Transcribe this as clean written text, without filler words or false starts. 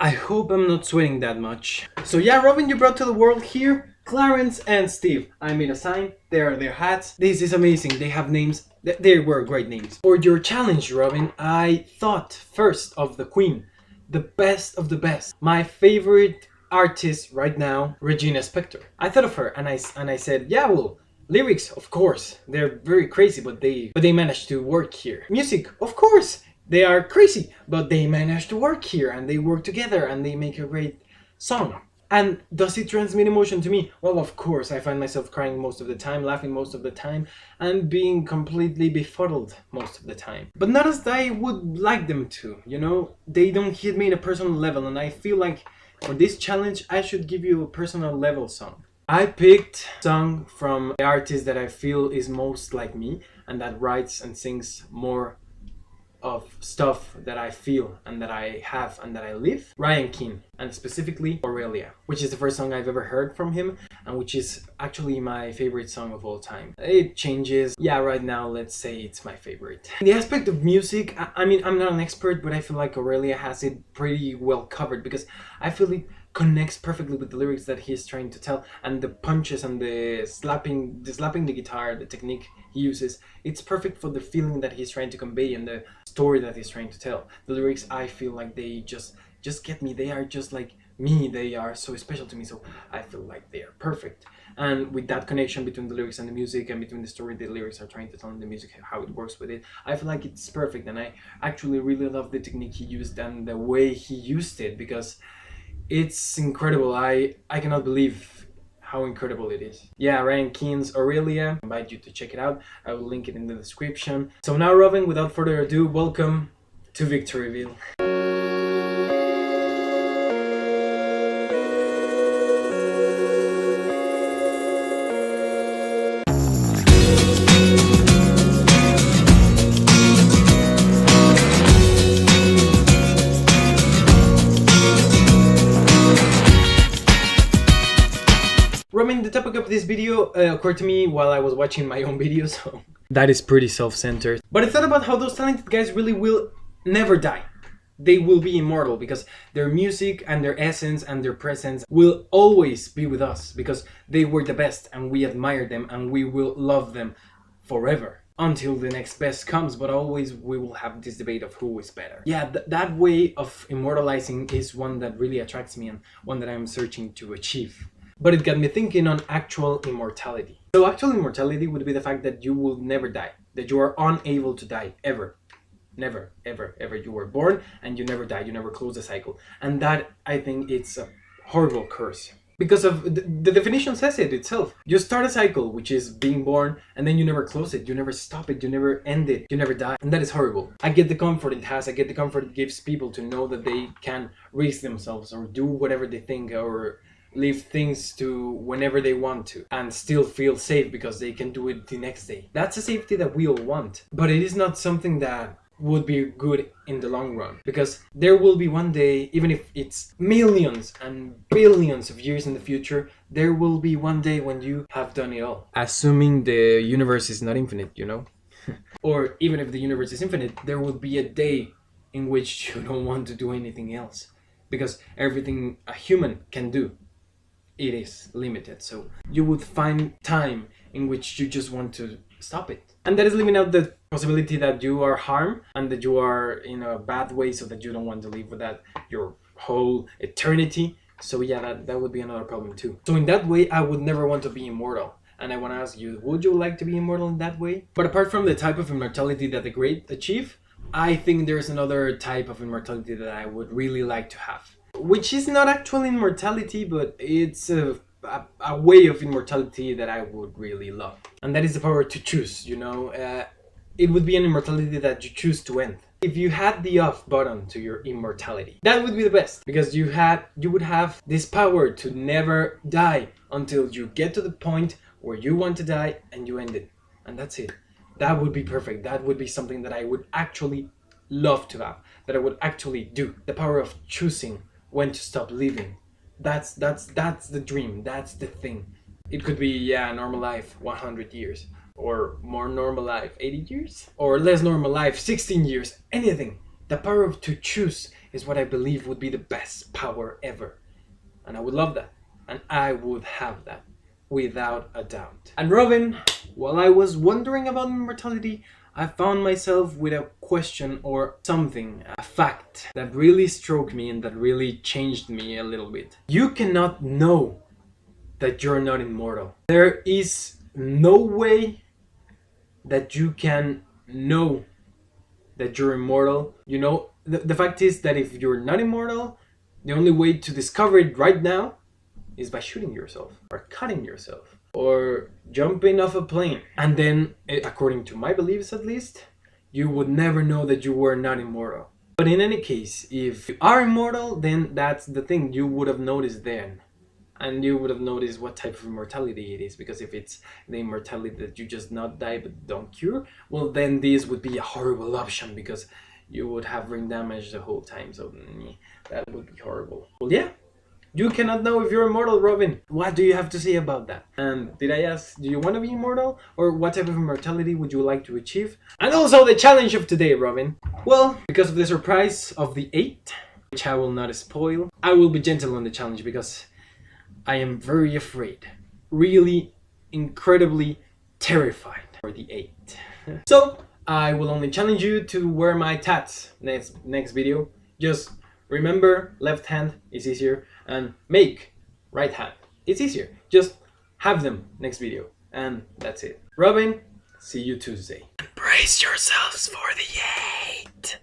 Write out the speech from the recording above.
I hope I'm not sweating that much. So yeah, Robin, you brought to the world here Clarence and Steve. I made a sign, there are their hats. This is amazing, they have names. They were great names. For your challenge, Robin, I thought first of the Queen, the best of the best. My favorite artist right now, Regina Spektor. I thought of her and I said, yeah, well, lyrics, of course, they're very crazy, but they managed to work here. Music, of course, they are crazy, but they manage to work here and they work together and they make a great song. And does it transmit emotion to me? Well, of course, I find myself crying most of the time, laughing most of the time, and being completely befuddled most of the time. But not as I would like them to, you know? They don't hit me in a personal level, and I feel like for this challenge, I should give you a personal level song. I picked a song from the artist that I feel is most like me, and that writes and sings more of stuff that I feel and that I have and that I live. Ryan Keane, and specifically Aurelia, which is the first song I've ever heard from him and which is actually my favorite song of all time. It changes. Yeah, right now let's say it's my favorite. In the aspect of music, I mean, I'm not an expert, but I feel like Aurelia has it pretty well covered because I feel it connects perfectly with the lyrics that he's trying to tell, and the punches and the slapping the guitar, the technique he uses, it's perfect for the feeling that he's trying to convey and the story that he's trying to tell. The lyrics, I feel like they just get me. They are just like me. They are so special to me, so I feel like they are perfect. And with that connection between the lyrics and the music and between the story the lyrics are trying to tell and the music, how it works with it, I feel like it's perfect. And I actually really love the technique he used and the way he used it, because it's incredible. I cannot believe how incredible it is. Yeah, Ryan Keane's Aurelia. I invite you to check it out. I will link it in the description. So now, Robin, without further ado, welcome to Victoryville. Robin, the topic of this video occurred to me while I was watching my own video, so that is pretty self-centered. But I thought about how those talented guys really will never die. They will be immortal because their music and their essence and their presence will always be with us because they were the best and we admire them and we will love them forever until the next best comes, but always we will have this debate of who is better. Yeah, that way of immortalizing is one that really attracts me and one that I'm searching to achieve. But it got me thinking on actual immortality. So actual immortality would be the fact that you will never die, that you are unable to die, ever. Never, ever, ever. You were born and you never die, you never close the cycle. And that, I think, it's a horrible curse. Because of the definition says it itself. You start a cycle, which is being born, and then you never close it, you never stop it, you never end it, you never die. And that is horrible. I get the comfort it has, I get the comfort it gives people to know that they can raise themselves or do whatever they think or leave things to whenever they want to and still feel safe because they can do it the next day. That's a safety that we all want, but it is not something that would be good in the long run, because there will be one day, even if it's millions and billions of years in the future, there will be one day when you have done it all. Assuming the universe is not infinite, you know? Or even if the universe is infinite, there will be a day in which you don't want to do anything else, because everything a human can do, it is limited. So you would find time in which you just want to stop it. And that is leaving out the possibility that you are harmed and that you are in a bad way, so that you don't want to live with that your whole eternity. So yeah, that would be another problem too. So in that way, I would never want to be immortal. And I want to ask you, would you like to be immortal in that way? But apart from the type of immortality that the great achieve, I think there's another type of immortality that I would really like to have, which is not actual immortality, but it's a way of immortality that I would really love. And that is the power to choose, you know? It would be an immortality that you choose to end. If you had the off button to your immortality, that would be the best, because you would have this power to never die until you get to the point where you want to die and you end it. And that's it. That would be perfect. That would be something that I would actually love to have, that I would actually do. The power of choosing when to stop living. That's the dream. That's the thing. It could be, yeah, normal life 100 years, or more normal life 80 years, or less normal life 16 years. Anything. The power of to choose is what I believe would be the best power ever. And I would love that. And I would have that, without a doubt. And Robin, while I was wondering about immortality, I found myself with a question or something, a fact that really stroked me and that really changed me a little bit. You cannot know that you're not immortal. There is no way that you can know that you're immortal. You know, the fact is that if you're not immortal, the only way to discover it right now is by shooting yourself or cutting yourself or jumping off a plane. And then, according to my beliefs at least, you would never know that you were not immortal. But in any case, if you are immortal, then that's the thing, you would have noticed then. And you would have noticed what type of immortality it is, because if it's the immortality that you just not die but don't cure, well then this would be a horrible option because you would have brain damage the whole time, so that would be horrible. Well, yeah, you cannot know if you're immortal, Robin. What do you have to say about that? And did I ask, do you want to be immortal? Or what type of immortality would you like to achieve? And also the challenge of today, Robin. Well, because of the surprise of the 8, which I will not spoil, I will be gentle on the challenge because I am very afraid, really incredibly terrified for the 8. So I will only challenge you to wear my tats next video. Just remember, left hand is easier, and make right hand. It's easier. Just have them next video, and that's it. Robin, see you Tuesday. Brace yourselves for the 8.